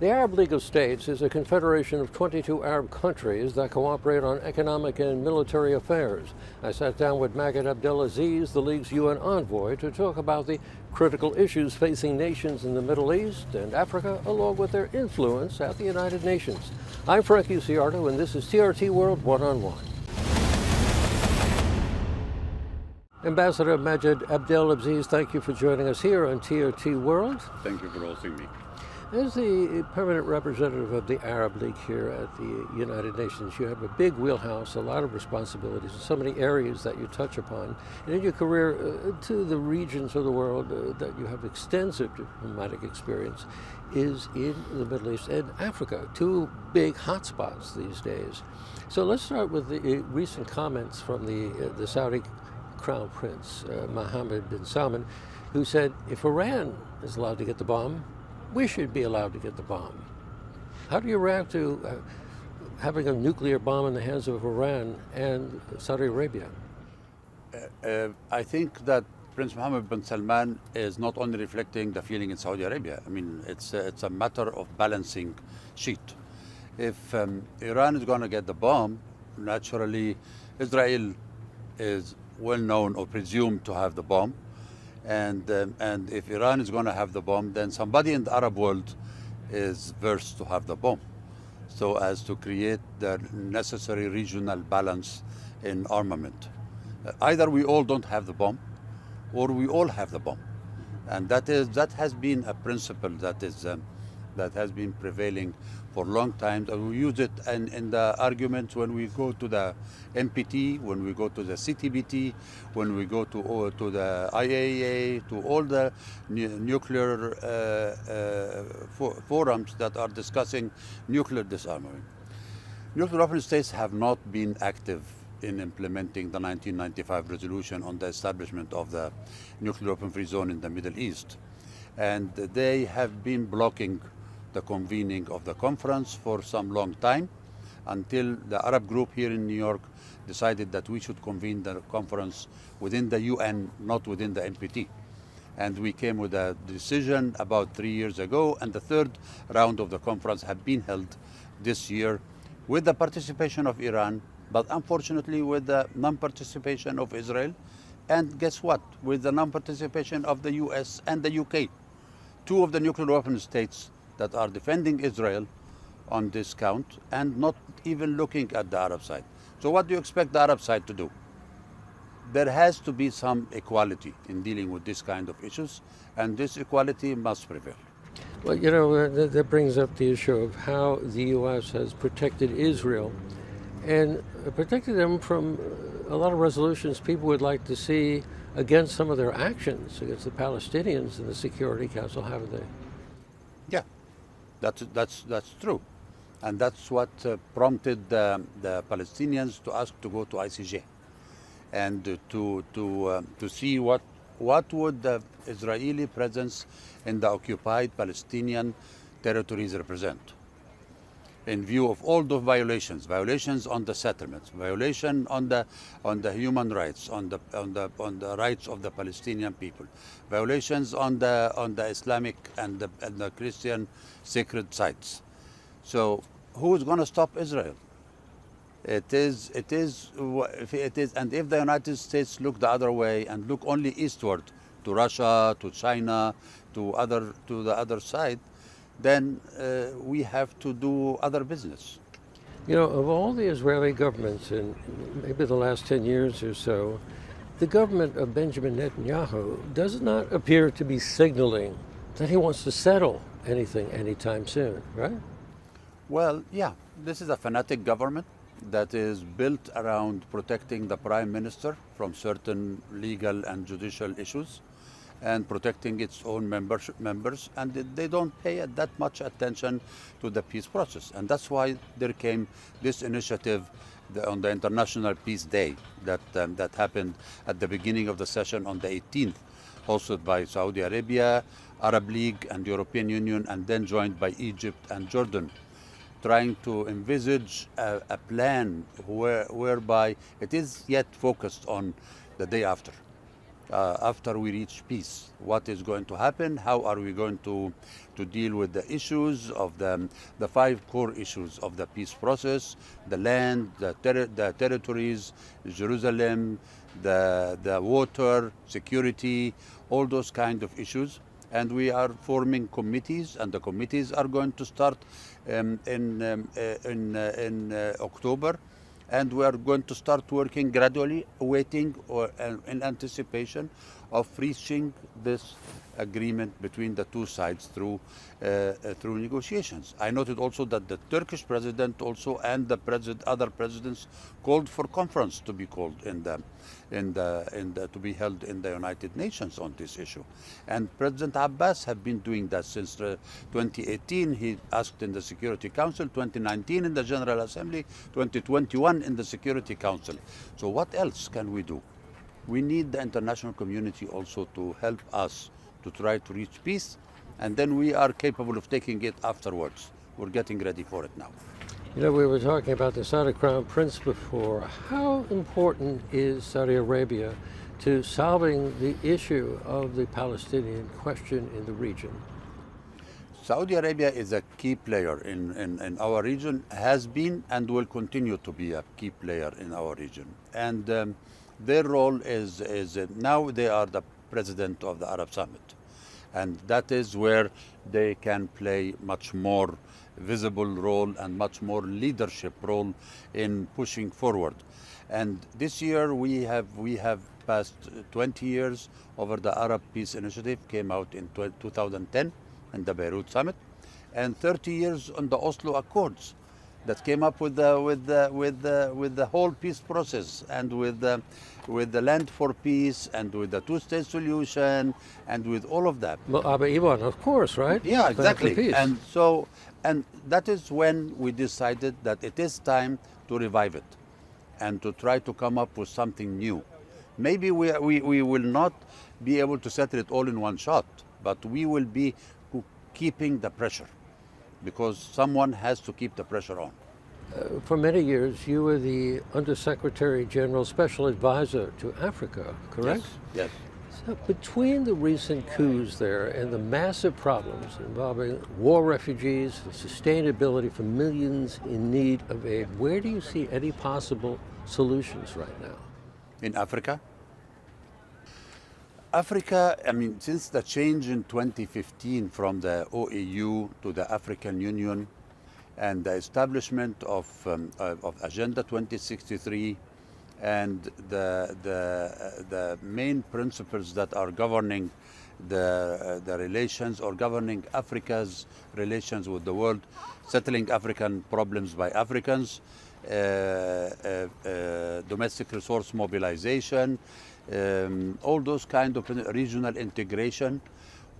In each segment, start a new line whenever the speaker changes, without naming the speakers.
The Arab League of States is a confederation of 22 Arab countries that cooperate on economic and military affairs. I sat down with Maged Abdelaziz, the League's UN envoy, to talk about the critical issues facing nations in the Middle East and Africa, along with their influence at the United Nations. I'm Frankie Ciardo, and this is TRT World One-on-One. Ambassador Maged Abdelaziz, thank you for joining us here on TRT World.
Thank you for hosting me.
As the permanent representative of the Arab League here at the United Nations, you have a big wheelhouse, a lot of responsibilities, so many areas that you touch upon. And in your career, to the regions of the world that you have extensive diplomatic experience is in the Middle East and Africa, two big hotspots these days. So let's start with the recent comments from the Saudi Crown Prince, Mohammed bin Salman, who said if Iran is allowed to get the bomb, we should be allowed to get the bomb. How do you react to having a nuclear bomb in the hands of Iran and Saudi Arabia?
I think that Prince Mohammed bin Salman is not only reflecting the feeling in Saudi Arabia. I mean, it's a matter of balancing sheet. If Iran is going to get the bomb, naturally Israel is well known or presumed to have the bomb. And if Iran is going to have the bomb, then somebody in the Arab world is versed to have the bomb, so as to create the necessary regional balance in armament. Either we all don't have the bomb, or we all have the bomb, and that has been a principle that has been prevailing for a long time. And we use it in the arguments when we go to the NPT, when we go to the CTBT, when we go to the IAEA, to all the nuclear forums that are discussing nuclear disarmament. Nuclear weapon states have not been active in implementing the 1995 resolution on the establishment of the nuclear weapon-free zone in the Middle East. And they have been blocking the convening of the conference for some long time, until the Arab group here in New York decided that we should convene the conference within the UN, not within the NPT. And we came with a decision about 3 years ago, and the third round of the conference have been held this year with the participation of Iran, but unfortunately with the non-participation of Israel, and guess what? With the non-participation of the US and the UK, two of the nuclear weapon states that are defending Israel on this count and not even looking at the Arab side. So what do you expect the Arab side to do? There has to be some equality in dealing with this kind of issues, and this equality must prevail.
Well, you know, that brings up the issue of how the U.S. has protected Israel and protected them from a lot of resolutions people would like to see against some of their actions against the Palestinians in the Security Council, haven't they?
Yeah, that's true. And that's what prompted the Palestinians to ask to go to ICJ and to see what would the Israeli presence in the occupied Palestinian territories represent, in view of all the violations on the settlements, violation on the human rights, on the rights of the Palestinian people, violations on the Islamic and the Christian sacred sites. So who is going to stop Israel? It is, and if the United States look the other way and look only eastward to Russia, to China, to the other side, then we have to do other business.
You know, of all the Israeli governments in maybe the last 10 years or so, the government of Benjamin Netanyahu does not appear to be signaling that he wants to settle anything anytime soon, right?
Well, yeah, this is a fanatic government that is built around protecting the prime minister from certain legal and judicial issues, and protecting its own members, and they don't pay that much attention to the peace process. And that's why there came this initiative on the International Peace Day that happened at the beginning of the session on the 18th, hosted by Saudi Arabia, Arab League, and European Union, and then joined by Egypt and Jordan, trying to envisage a plan whereby it is yet focused on the day after. after we reach peace. What is going to happen? How are we going to deal with the issues of the five core issues of the peace process: the land, the territories, Jerusalem, the water, security, all those kind of issues. And we are forming committees, and the committees are going to start in October. And we are going to start working gradually, waiting or in anticipation of reaching this agreement between the two sides through negotiations. I noted also that the Turkish president also and the other presidents called for conference to be called to be held in the United Nations on this issue. And President Abbas have been doing that since 2018. He asked in the Security Council, 2019 in the General Assembly, 2021 in the Security Council. So what else can we do? We need the international community also to help us to try to reach peace, and then we are capable of taking it afterwards. We're getting ready for it now.
You know, we were talking about the Saudi Crown Prince before. How important is Saudi Arabia to solving the issue of the Palestinian question in the region?
Saudi Arabia is a key player in our region, has been and will continue to be a key player in our region. And their role is now they are the president of the Arab Summit. And that is where they can play much more visible role and much more leadership role in pushing forward. And this year we have passed 20 years over the Arab Peace Initiative, came out in 2010 in the Beirut Summit, and 30 years on the Oslo Accords that came up with the whole peace process, and with the land for peace, and with the two-state solution, and with all of that.
Well, Ivan, of course, right?
Yeah, exactly.
Peace.
And that is when we decided that it is time to revive it and to try to come up with something new. Maybe we will not be able to settle it all in one shot, but we will be keeping the pressure, because someone has to keep the pressure on.
For many years, you were the Undersecretary General Special Advisor to Africa, correct?
Yes.
So between the recent coups there and the massive problems involving war refugees and sustainability for millions in need of aid, where do you see any possible solutions right now?
In Africa? Africa, I mean, since the change in 2015 from the OAU to the African Union and the establishment of Agenda 2063 and the main principles that are governing the relations, or governing Africa's relations with the world, settling African problems by Africans, domestic resource mobilization, all those kind of regional integration,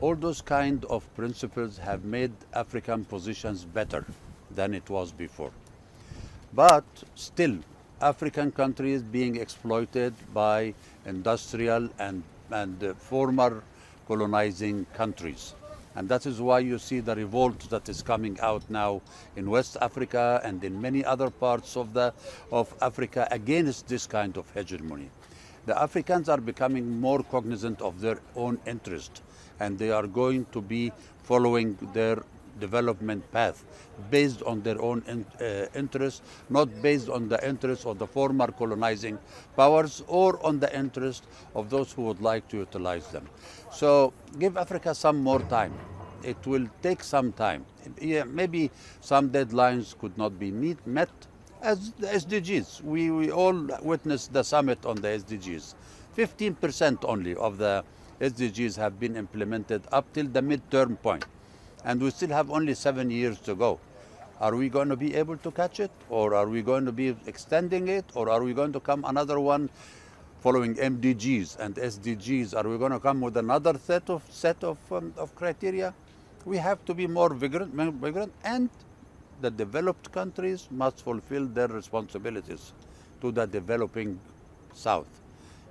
all those kind of principles have made African positions better than it was before. But still, African countries being exploited by industrial and former colonizing countries. And that is why you see the revolt that is coming out now in West Africa and in many other parts of Africa against this kind of hegemony. The Africans are becoming more cognizant of their own interest, and they are going to be following their development path based on their own interests, not based on the interests of the former colonizing powers or on the interest of those who would like to utilize them. So give Africa some more time. It will take some time. Yeah, maybe some deadlines could not be met, as the SDGs. We all witnessed the summit on the SDGs. 15% only of the SDGs have been implemented up till the midterm point. And we still have only 7 years to go. Are we going to be able to catch it? Or are we going to be extending it? Or are we going to come another one following MDGs and SDGs? Are we going to come with another set of criteria? We have to be more vigorous, and the developed countries must fulfill their responsibilities to the developing South.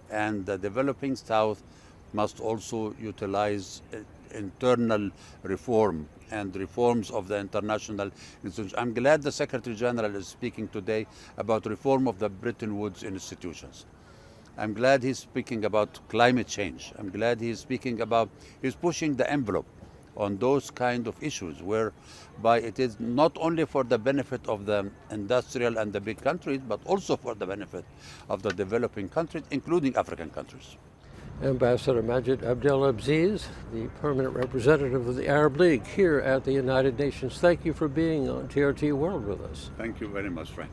And the developing South must also utilize internal reform and reforms of the international institutions. I'm glad the Secretary General is speaking today about reform of the Bretton Woods institutions. I'm glad he's speaking about climate change. I'm glad he's pushing the envelope on those kind of issues, whereby it is not only for the benefit of the industrial and the big countries, but also for the benefit of the developing countries, including African countries.
Ambassador Maged Abdelaziz, the permanent representative of the Arab League here at the United Nations. Thank you for being on TRT World with us.
Thank you very much, Frank.